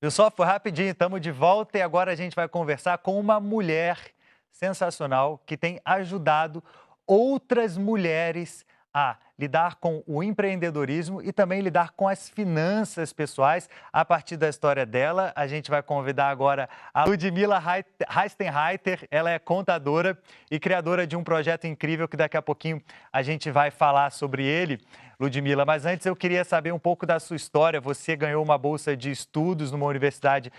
Pessoal, foi rapidinho, estamos de volta e agora a gente vai conversar com uma mulher sensacional que tem ajudado outras mulheres a lidar com o empreendedorismo e também lidar com as finanças pessoais. A partir da história dela, a gente vai convidar agora a Ludmila Heistenreiter. Ela é contadora e criadora de um projeto incrível que daqui a pouquinho a gente vai falar sobre ele. Ludmila, mas antes eu queria saber um pouco da sua história. Você ganhou uma bolsa de estudos numa universidade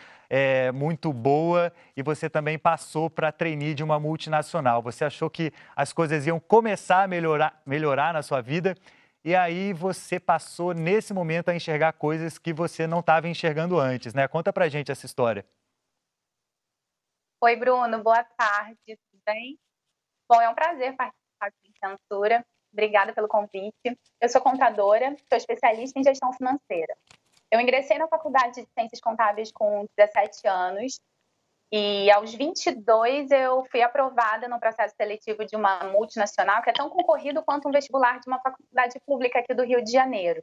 muito boa e você também passou para trainee de uma multinacional. Você achou que as coisas iam começar a melhorar na sua vida e aí você passou nesse momento a enxergar coisas que você não estava enxergando antes, né? Conta pra gente essa história. Oi, Bruno, boa tarde, tudo bem? Bom, é um prazer participar do Censura. Obrigada pelo convite. Eu sou contadora, sou especialista em gestão financeira. Eu ingressei na Faculdade de Ciências Contábeis com 17 anos e aos 22 eu fui aprovada no processo seletivo de uma multinacional que é tão concorrido quanto um vestibular de uma faculdade pública aqui do Rio de Janeiro.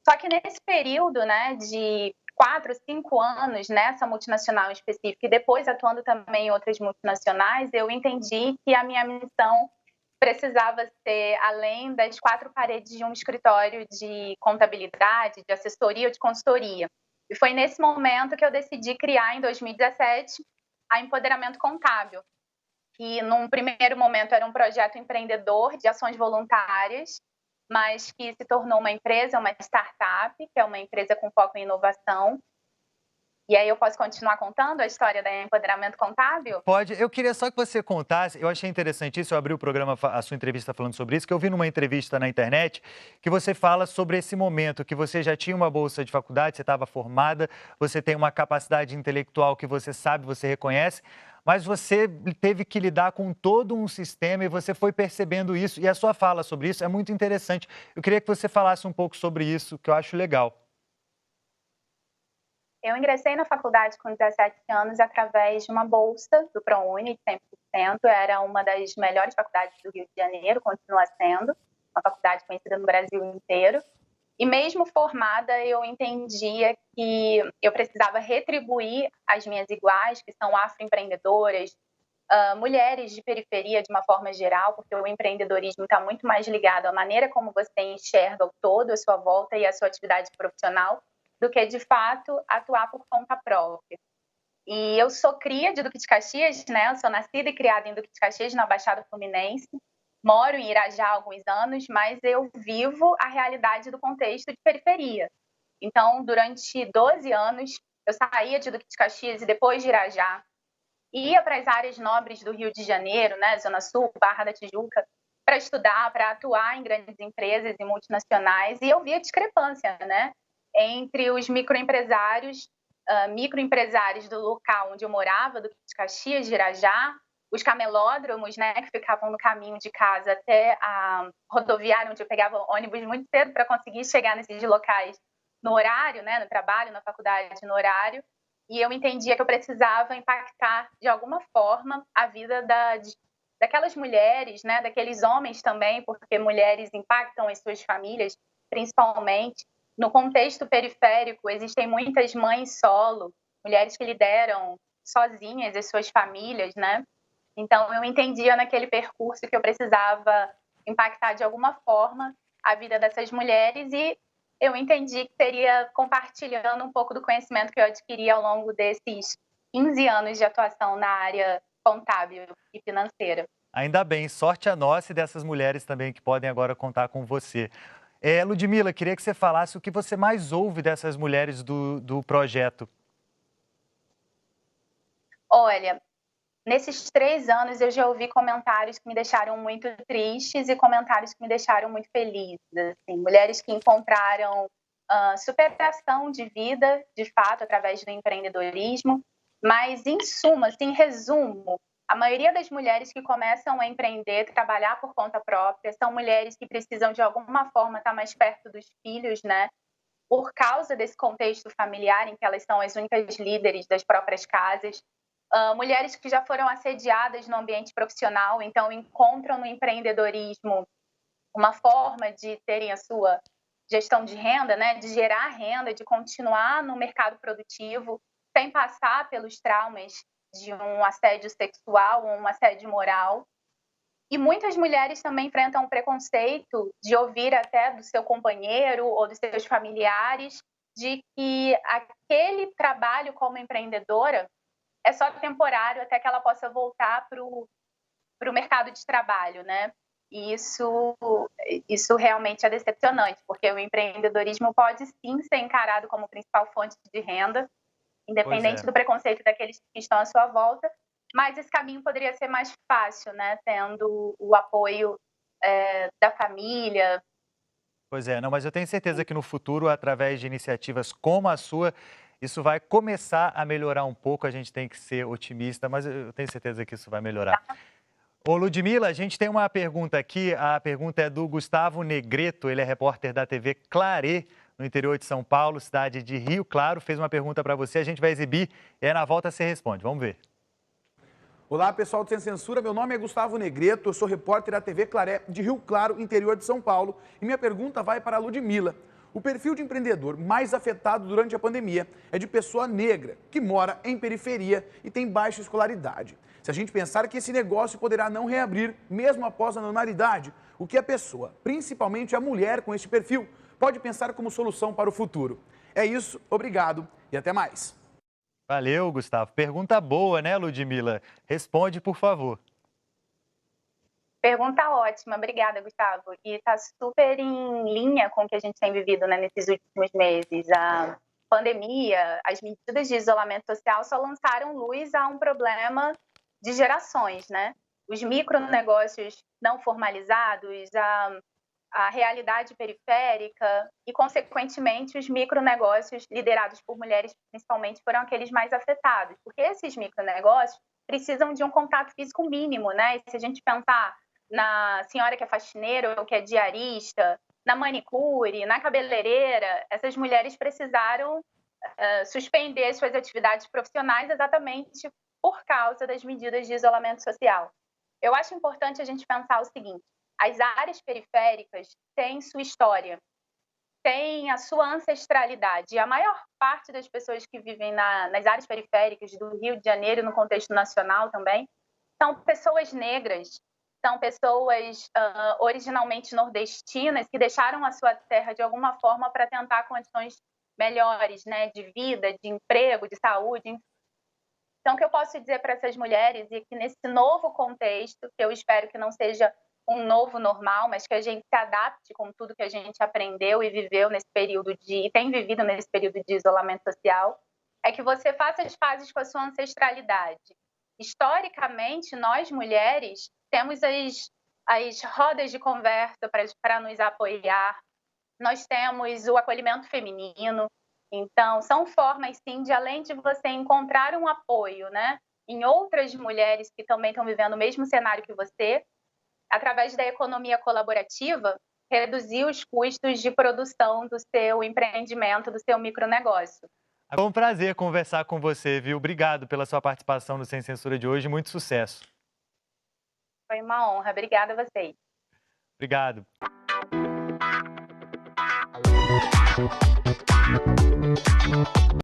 Só que nesse período, né, de 4, 5 anos nessa multinacional específica e depois atuando também em outras multinacionais, eu entendi que a minha missão precisava ser além das 4 paredes de um escritório de contabilidade, de assessoria ou de consultoria. E foi nesse momento que eu decidi criar, em 2017, a Empoderamento Contábil, que num primeiro momento era um projeto empreendedor de ações voluntárias, mas que se tornou uma empresa, uma startup, que é uma empresa com foco em inovação. E aí eu posso continuar contando a história da Empoderamento Contábil? Pode, eu queria só que você contasse, eu achei interessante isso, eu abri o programa, a sua entrevista falando sobre isso, que eu vi numa entrevista na internet que você fala sobre esse momento, que você já tinha uma bolsa de faculdade, você estava formada, você tem uma capacidade intelectual que você sabe, você reconhece, mas você teve que lidar com todo um sistema e você foi percebendo isso, e a sua fala sobre isso é muito interessante. Eu queria que você falasse um pouco sobre isso, que eu acho legal. Eu ingressei na faculdade com 17 anos através de uma bolsa do ProUni de 100%. Era uma das melhores faculdades do Rio de Janeiro, continua sendo, uma faculdade conhecida no Brasil inteiro. E mesmo formada, eu entendia que eu precisava retribuir as minhas iguais, que são afroempreendedoras, mulheres de periferia de uma forma geral, porque o empreendedorismo está muito mais ligado à maneira como você enxerga o todo, a sua volta e a sua atividade profissional, do que, de fato, atuar por conta própria. E eu sou cria de Duque de Caxias, né? Eu sou nascida e criada em Duque de Caxias, na Baixada Fluminense. Moro em Irajá há alguns anos, mas eu vivo a realidade do contexto de periferia. Então, durante 12 anos, eu saía de Duque de Caxias e depois de Irajá, ia para as áreas nobres do Rio de Janeiro, né? Zona Sul, Barra da Tijuca, para estudar, para atuar em grandes empresas e multinacionais, e eu via discrepância, né? Entre os microempresários do local onde eu morava, do Caxias, de Irajá, os camelódromos, né, que ficavam no caminho de casa até a rodoviária, onde eu pegava ônibus muito cedo para conseguir chegar nesses locais no horário, né, no trabalho, na faculdade, no horário. E eu entendia que eu precisava impactar de alguma forma a vida daquelas mulheres, né, daqueles homens também, porque mulheres impactam as suas famílias, principalmente. No contexto periférico, existem muitas mães solo, mulheres que lideram sozinhas as suas famílias, né? Então, eu entendia naquele percurso que eu precisava impactar de alguma forma a vida dessas mulheres e eu entendi que seria compartilhando um pouco do conhecimento que eu adquiri ao longo desses 15 anos de atuação na área contábil e financeira. Ainda bem, sorte a nossa e dessas mulheres também que podem agora contar com você. Ludmila, queria que você falasse o que você mais ouve dessas mulheres do projeto. Olha, nesses 3 anos eu já ouvi comentários que me deixaram muito tristes e comentários que me deixaram muito felizes. Assim, mulheres que encontraram superação de vida, de fato, através do empreendedorismo. Mas, em suma, assim, em resumo, a maioria das mulheres que começam a empreender, trabalhar por conta própria, são mulheres que precisam, de alguma forma, estar mais perto dos filhos, né? Por causa desse contexto familiar em que elas são as únicas líderes das próprias casas. Mulheres que já foram assediadas no ambiente profissional, então encontram no empreendedorismo uma forma de terem a sua gestão de renda, né, de gerar renda, de continuar no mercado produtivo, sem passar pelos traumas de um assédio sexual ou um assédio moral. E muitas mulheres também enfrentam o preconceito de ouvir até do seu companheiro ou dos seus familiares de que aquele trabalho como empreendedora é só temporário até que ela possa voltar para o mercado de trabalho, né? E isso realmente é decepcionante, porque o empreendedorismo pode sim ser encarado como principal fonte de renda, independente do preconceito daqueles que estão à sua volta, mas esse caminho poderia ser mais fácil, né? Tendo o apoio da família. Pois é, não, mas eu tenho certeza que no futuro, através de iniciativas como a sua, isso vai começar a melhorar um pouco. A gente tem que ser otimista, mas eu tenho certeza que isso vai melhorar. Ô, Ludmila, a gente tem uma pergunta aqui. A pergunta é do Gustavo Negreto, ele é repórter da TV Clarê, no interior de São Paulo, cidade de Rio Claro. Fez uma pergunta para você, a gente vai exibir e aí na volta você responde. Vamos ver. Olá, pessoal do Sem Censura. Meu nome é Gustavo Negreto, eu sou repórter da TV Claré de Rio Claro, interior de São Paulo. E minha pergunta vai para a Ludmila. O perfil de empreendedor mais afetado durante a pandemia é de pessoa negra, que mora em periferia e tem baixa escolaridade. Se a gente pensar que esse negócio poderá não reabrir mesmo após a normalidade, o que a pessoa, principalmente a mulher com este perfil, pode pensar como solução para o futuro? É isso, obrigado e até mais. Valeu, Gustavo. Pergunta boa, né, Ludmila? Responde, por favor. Pergunta ótima, obrigada, Gustavo. E está super em linha com o que a gente tem vivido, né, nesses últimos meses. A pandemia, as medidas de isolamento social só lançaram luz a um problema de gerações, né? Os micronegócios não formalizados, a realidade periférica e, consequentemente, os micronegócios liderados por mulheres, principalmente, foram aqueles mais afetados, porque esses micronegócios precisam de um contato físico mínimo, né? E se a gente pensar na senhora que é faxineira ou que é diarista, na manicure, na cabeleireira, essas mulheres precisaram suspender suas atividades profissionais exatamente por causa das medidas de isolamento social. Eu acho importante a gente pensar o seguinte: as áreas periféricas têm sua história, têm a sua ancestralidade. E a maior parte das pessoas que vivem nas áreas periféricas do Rio de Janeiro, no contexto nacional também, são pessoas negras, são pessoas originalmente nordestinas que deixaram a sua terra de alguma forma para tentar condições melhores, né, de vida, de emprego, de saúde. Então, o que eu posso dizer para essas mulheres é que nesse novo contexto, que eu espero que não seja um novo normal, mas que a gente se adapte com tudo que a gente aprendeu e viveu nesse período e tem vivido nesse período de isolamento social, é que você faça as pazes com a sua ancestralidade. Historicamente, nós mulheres temos as rodas de conversa para nos apoiar, nós temos o acolhimento feminino. Então, são formas, sim, de além de você encontrar um apoio, né, em outras mulheres que também estão vivendo o mesmo cenário que você, através da economia colaborativa, reduzir os custos de produção do seu empreendimento, do seu micronegócio. Foi um prazer conversar com você, viu? Obrigado pela sua participação no Sem Censura de hoje. Muito sucesso. Foi uma honra. Obrigada a vocês. Obrigado.